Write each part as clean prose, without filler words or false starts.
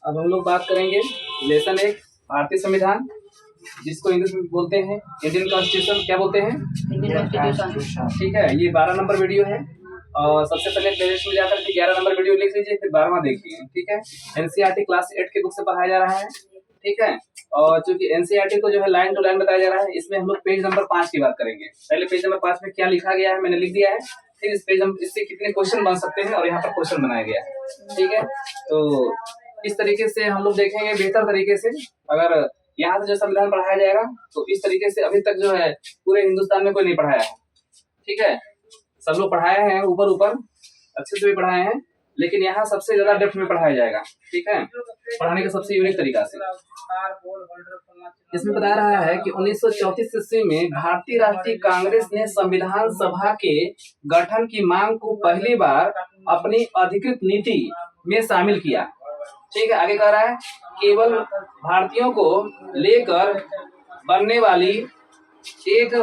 अब हम लोग बात करेंगे लेसन 1 भारतीय संविधान, जिसको इंग्लिश में बोलते हैं इंडियन कॉन्स्टिट्यूशन। क्या बोलते हैं? Indian constitution. ठीक है, ये 12 नंबर वीडियो है और सबसे पहले प्लेलिस्ट में जाकर के 11 नंबर वीडियो लिख लीजिए, फिर 12वां देखिए। ठीक है, एनसीईआरटी क्लास 8 के बुक से पढ़ाया जा रहा है। ठीक है, और चूंकि एनसीईआरटी को जो है लाइन टू लाइन बताया जा रहा है, इसमें हम लोग पेज नंबर 5 की बात करेंगे। पहले पेज नंबर 5 में क्या लिखा गया है मैंने लिख दिया है, फिर इस पेज इससे कितने क्वेश्चन बन सकते हैं और यहाँ पर क्वेश्चन बनाया गया है। ठीक है, तो इस तरीके से हम लोग देखेंगे बेहतर तरीके से। अगर यहाँ से जो संविधान पढ़ाया जाएगा तो इस तरीके से अभी तक जो है पूरे हिंदुस्तान में कोई नहीं पढ़ाया है। ठीक है, सब लोग पढ़ाए हैं, ऊपर ऊपर अच्छे से भी पढ़ाए हैं, लेकिन यहाँ सबसे ज्यादा डेप्थ में पढ़ाया जाएगा। ठीक है, पढ़ाने का सबसे यूनिक तरीका से। इसमें बता रहा है कि 1934 ईस्वी में भारतीय राष्ट्रीय कांग्रेस ने संविधान सभा के गठन की मांग को पहली बार अपनी अधिकृत नीति में शामिल किया। ठीक है, आगे कह रहा है केवल भारतीयों को लेकर बनने वाली एक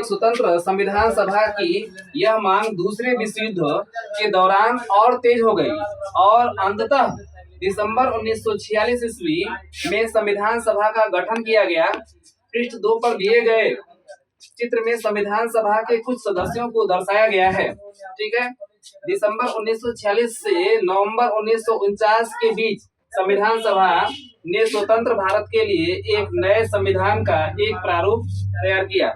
स्वतंत्र संविधान सभा की यह मांग दूसरे विश्व युद्ध के दौरान और तेज हो गई और अंततः दिसंबर 1946 ईस्वी में संविधान सभा का गठन किया गया। पृष्ठ 2 पर दिए गए चित्र में संविधान सभा के कुछ सदस्यों को दर्शाया गया है। ठीक है, दिसंबर 1946 से नवंबर 1949 के बीच संविधान सभा ने स्वतंत्र भारत के लिए एक नए संविधान का एक प्रारूप तैयार किया।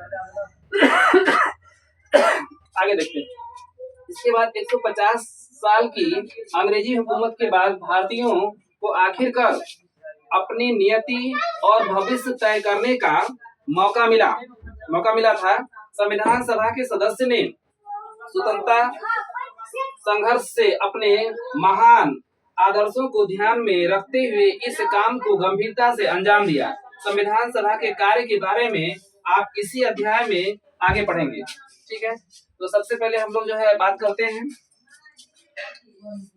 आगे देखते हैं। इसके बाद 150 साल की अंग्रेजी हुकूमत के बाद भारतीयों को आखिरकार अपनी नियति और भविष्य तय करने का मौका मिला था। संविधान सभा के सदस्य ने स्वतंत्रता संघर्ष से अपने महान आदर्शों को ध्यान में रखते हुए इस काम को गंभीरता से अंजाम दिया। संविधान सभा के कार्य के बारे में आप इसी अध्याय में आगे पढ़ेंगे। ठीक है, तो सबसे पहले हम लोग जो है बात करते हैं।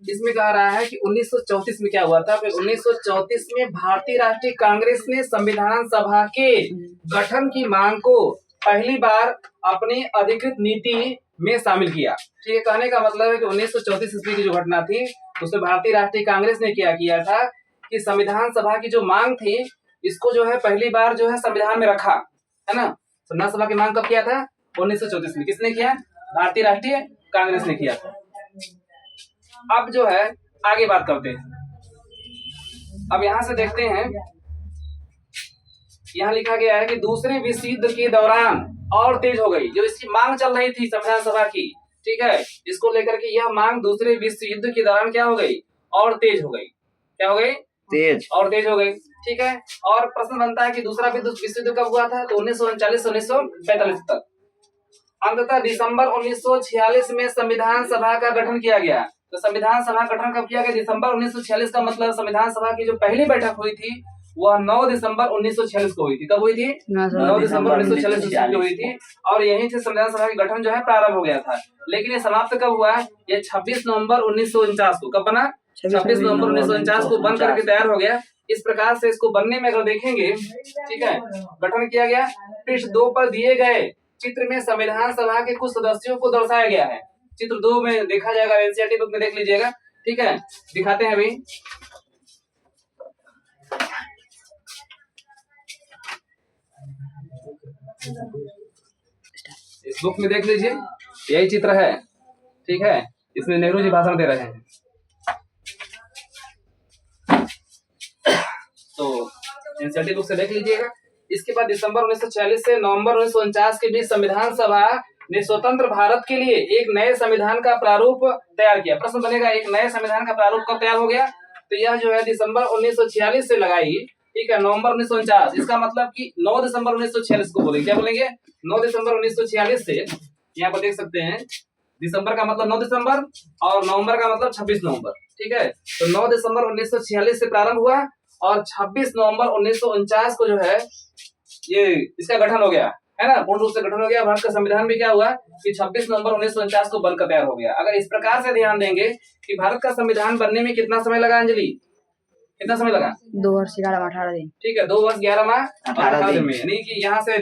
इसमें कह रहा है कि 1934 में क्या हुआ था। फिर 1934 में भारतीय राष्ट्रीय कांग्रेस ने संविधान सभा के गठन की मांग को पहली बार अपनी अधिकृत नीति में शामिल किया। ठीक है, कहने का मतलब है कि 1934 ईस्वी की जो घटना थी उसमें भारतीय राष्ट्रीय कांग्रेस ने क्या किया था कि संविधान सभा की जो मांग थी इसको जो है पहली बार जो है संविधान में रखा, है ना। संविधान सभा की मांग कब किया था? 1934 में। किसने किया? भारतीय राष्ट्रीय कांग्रेस ने किया था। अब जो है आगे बात करते हैं। अब यहाँ से देखते हैं, यहाँ लिखा गया है कि दूसरे विश्व युद्ध के दौरान और तेज हो गई। जो इसकी मांग चल रही थी संविधान सभा की, ठीक है, इसको लेकर के यह मांग दूसरे विश्व युद्ध के दौरान क्या हो गई? और तेज हो गई। क्या हो गई? तेज हो गई। ठीक है, और प्रश्न बनता है कि दूसरा विश्व युद्ध कब हुआ था? तो 1939 से 1945 तक। अंततः दिसंबर 1946 में संविधान सभा का गठन किया गया। तो संविधान सभा गठन कब किया गया? दिसंबर 1946 का मतलब संविधान सभा की जो पहली बैठक हुई थी वह 9 दिसंबर 1946 को हुई थी। कब हुई थी? 9 दिसंबर 1946 को हुई थी और यहीं से संविधान सभा का गठन जो है प्रारंभ हो गया था। लेकिन ये समाप्त कब हुआ? ये 26 नवंबर 1949 को। कब बना? 26 नवंबर 1949 को बन करके तैयार हो गया। इस प्रकार से इसको बनने में अगर देखेंगे, ठीक है, गठन किया गया। पृष्ठ 2 पर दिए गए चित्र में संविधान सभा के कुछ सदस्यों को दर्शाया गया है। चित्र 2 में देखा जाएगा, एनसीईआरटी बुक में देख लीजिएगा। ठीक है, दिखाते हैं अभी। इस बुक में देख लीजिए, यही चित्र है। ठीक है, इसमें नेहरू जी भाषण दे रहे हैं। तो एनसीईआरटी बुक से देख लीजिएगा। इसके बाद दिसंबर 1946 से नवंबर 1949 के बीच संविधान सभा ने स्वतंत्र भारत के लिए एक नए संविधान का प्रारूप तैयार किया। प्रश्न बनेगा, एक नए संविधान का प्रारूप कब तैयार हो गया? तो यह जो है दिसंबर 1946 से लगाई, ठीक है, नवंबर 1949। इसका मतलब कि 9 दिसंबर 1946 को बोलेंगे। क्या बोलेंगे? 9 दिसंबर 1946 से। यहाँ पर देख सकते हैं, दिसंबर का मतलब 9 दिसंबर और नवंबर का मतलब 26 नवंबर। ठीक है, तो 9 दिसंबर 1946 से प्रारंभ हुआ और 26 नवंबर 1949 को जो है ये इसका गठन हो गया, है ना, पूर्ण रूप से गठन हो गया। भारत का संविधान भी क्या हुआ कि 26 नवंबर 1949 को बनकर तैयार हो गया। अगर इस प्रकार से ध्यान देंगे कि भारत का संविधान बनने में कितना समय लगा अंजलि? कितना समय लगा? 2 वर्ष 11 माह 18 दिन। ठीक है, 2 वर्ष 11 माह 18 दिन में, यानी कि यहाँ से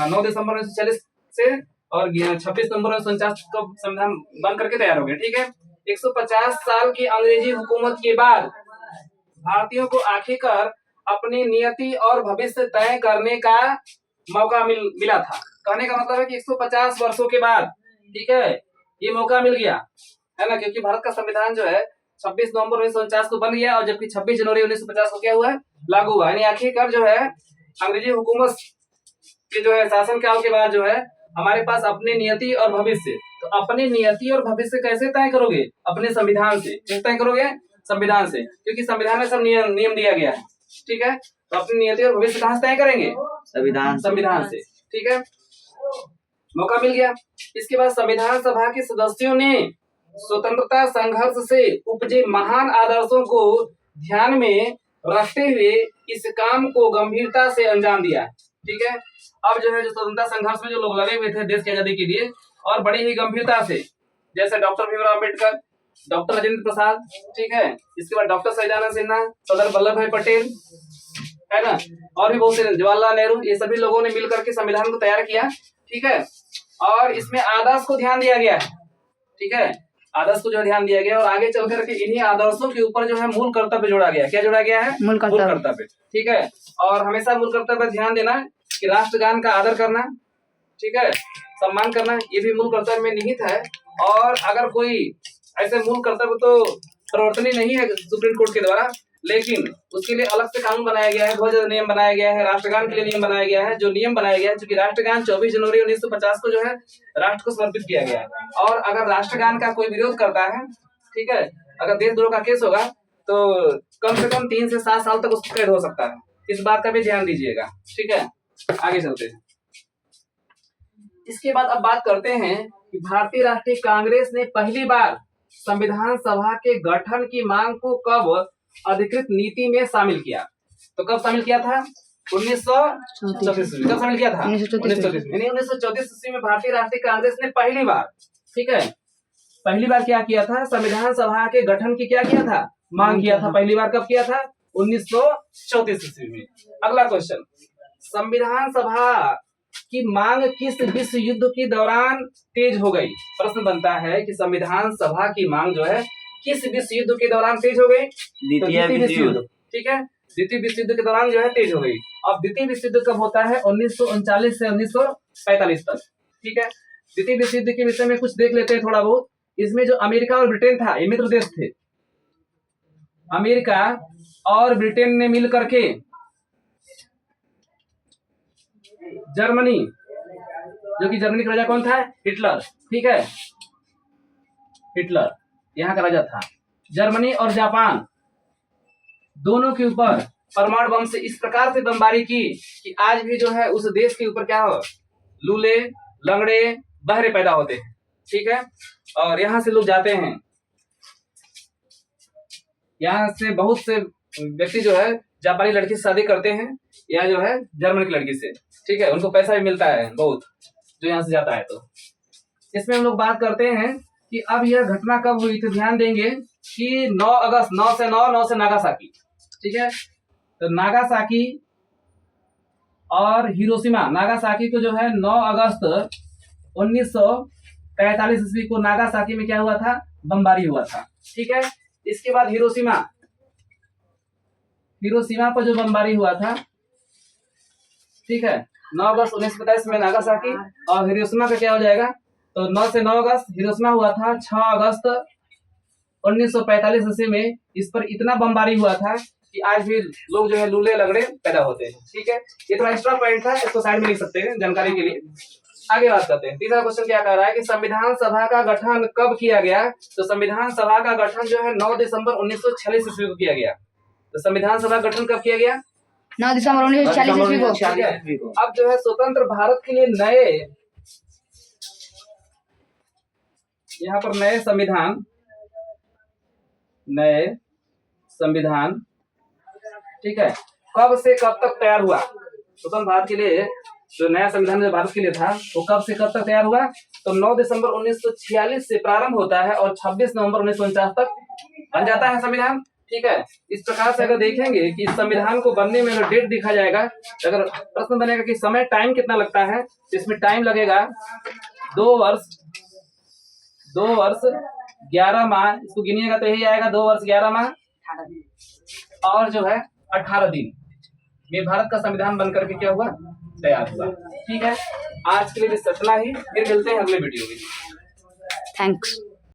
9 दिसंबर 1946 से और 26 नवंबर 1949 को संविधान बन करके तैयार हो गया। ठीक है, 150 साल की अंग्रेजी हुकूमत के बाद भारतीयों को आखिरकार अपनी नियति और भविष्य तय करने का मौका मिला था। कहने का मतलब है कि 150 वर्षों के बाद, ठीक है, ये मौका मिल गया है ना, क्योंकि भारत का संविधान जो है 26 नवंबर 1949 को बन गया और जबकि 26 जनवरी 1950 को क्या हुआ है, लागू हुआ। यानी आखिरकार जो है अंग्रेजी हुकूमत के जो है शासन काल के बाद जो है हमारे पास अपनी नियति और भविष्य, तो अपनी नियति और भविष्य कैसे तय करोगे? अपने संविधान से। कैसे तय करोगे? संविधान से, क्योंकि संविधान में सब नियम दिया गया है, ठीक है। तो अपनी नियति और भविष्य कहाँ से तय करेंगे? संविधान से, ठीक है। मौका मिल गया। इसके बाद संविधान सभा के सदस्यों ने स्वतंत्रता संघर्ष से उपजे महान आदर्शों को ध्यान में रखते हुए इस काम को गंभीरता से अंजाम दिया, ठीक है। अब जो है जो स्वतंत्रता संघर्ष में जो लोग लगे हुए थे देश की आजादी के लिए, और बड़ी ही गंभीरता से, जैसे डॉक्टर भीमराव अम्बेडकर, डॉक्टर राजेंद्र प्रसाद, ठीक है, इसके बाद डॉक्टर सच्चिदानंद सिन्हा, सरदार वल्लभ भाई पटेल, है ना, और भी बहुत से, जवाहरलाल नेहरू, ये सभी लोगों ने मिलकर के संविधान को तैयार किया, ठीक है। और इसमें आदर्श को ध्यान दिया गया है, ठीक है, आदर्श को जो ध्यान दिया गया, और आगे चल करके इन्हीं आदर्शों के ऊपर जो है मूल कर्तव्य जोड़ा गया। क्या जोड़ा गया है? मूल कर्तव्य, ठीक है। और हमेशा मूल कर्तव्य पर ध्यान देना कि राष्ट्रगान का आदर करना, ठीक है, सम्मान करना, ये भी मूल कर्तव्य में निहित है। और अगर कोई ऐसे मूल कर्तव्य तो प्रवर्तनीय नहीं है सुप्रीम कोर्ट के द्वारा, लेकिन उसके लिए अलग से कानून बनाया गया है, ध्वज नियम बनाया गया है, राष्ट्रगान के लिए नियम बनाया गया है। जो नियम बनाया गया है, क्योंकि राष्ट्रगान 24 जनवरी 1950 को जो है राष्ट्र को समर्पित किया गया है, और अगर राष्ट्रगान का कोई विरोध करता है, ठीक है, अगर देशद्रोह का केस होगा तो कम से कम 3 से 7 साल तक उसको कैद हो सकता है। इस बात का भी ध्यान दीजिएगा, ठीक है। आगे चलते हैं। इसके बाद अब बात करते हैं कि भारतीय राष्ट्रीय कांग्रेस ने पहली बार संविधान सभा के गठन की मांग को कब अधिकृत नीति में शामिल किया? तो कब शामिल किया था? 1934 में। कब शामिल किया था? 1934 में। 1934 में भारतीय राष्ट्रीय कांग्रेस ने पहली बार, ठीक है, पहली बार क्या किया था? संविधान सभा के गठन की क्या किया था? मांग किया था। पहली बार कब किया था? 1934 में। अगला क्वेश्चन, संविधान सभा की मांग किस विश्व युद्ध के दौरान तेज हो गई? प्रश्न बनता है कि संविधान सभा की मांग जो है किस विश्व युद्ध के दौरान तेज हो गई? द्वितीय विश्व युद्ध, ठीक है, द्वितीय विश्व युद्ध के दौरान जो है तेज हो गई। अब द्वितीय विश्व युद्ध कब होता है? 1939 से 1945 तक, ठीक है। द्वितीय विश्व युद्ध के विषय में कुछ देख लेते हैं थोड़ा बहुत। इसमें जो अमेरिका और ब्रिटेन था, ये मित्र देश थे। अमेरिका और ब्रिटेन ने मिल करके जर्मनी, जो कि जर्मनी का राजा कौन था? हिटलर, ठीक है, हिटलर यहाँ का राजा था। जर्मनी और जापान दोनों के ऊपर परमाणु बम से इस प्रकार से बमबारी की कि आज भी जो है उस देश के ऊपर क्या हो, लूले, लंगड़े, बहरे पैदा होते हैं, ठीक है। और यहाँ से लोग जाते हैं, यहाँ से बहुत से व्यक्ति जो है जापानी लड़की से शादी करते हैं, या जो है जर्मनी की लड़की से, ठीक है, उनको पैसा भी मिलता है बहुत जो यहाँ से जाता है। तो इसमें हम लोग बात करते हैं कि अब यह घटना कब हुई थी। ध्यान देंगे कि 9 अगस्त, 9 से नागासाकी, ठीक है। तो नागासाकी और हिरोशिमा, नागासाकी को जो है 9 अगस्त 1943 ईस्वी को नागासाकी में क्या हुआ था? बमबारी हुआ था, ठीक है। इसके बाद हिरोशिमा, हिरोशिमा पर जो बमबारी हुआ था, ठीक है, 9 अगस्त 1945 में नागासाकी, और हिरोशिमा का क्या हो जाएगा? तो 9 से 9 अगस्त हिरोशिमा हुआ था। 6 अगस्त 1945 ईस्वी में इस पर इतना बमबारी हुआ था कि आज भी लोग जो है लूले लगड़े पैदा होते हैं, ठीक है। ये थोड़ा एक्स्ट्रा पॉइंट था, इसको साइड में लिख सकते हैं जानकारी के लिए। आगे बात करते हैं। तीसरा क्वेश्चन क्या कह रहा है कि संविधान सभा का गठन कब किया गया? तो संविधान सभा का गठन जो है 9 दिसंबर 1946 ईस्वी को किया गया। तो संविधान सभा गठन कब किया गया? 9 दिसंबर 1946 ईस्वी को। अब जो है स्वतंत्र भारत के लिए नए, यहाँ पर नए संविधान, ठीक है, कब से कब तक तैयार हुआ? स्वतंत्र भारत के लिए जो नया संविधान जो भारत के लिए था वो कब से कब तक तैयार हुआ? तो 9 दिसंबर 1946 से प्रारंभ होता है और 26 नवंबर 1949 तक बन जाता है संविधान, ठीक है। इस प्रकार से अगर देखेंगे कि इस संविधान को बनने में अगर डेट दिखा जाएगा, अगर प्रश्न बनेगा कि समय टाइम कितना लगता है, तो इसमें टाइम लगेगा 2 वर्ष 11 माह, इसको गिनिएगा तो यही आएगा 2 वर्ष 11 माह और जो है 18 दिन में भारत का संविधान बनकर के क्या हुआ, तैयार हुआ। ठीक है, आज के लिए बस इतना ही, फिर मिलते हैं अगले वीडियो में। थैंक्स।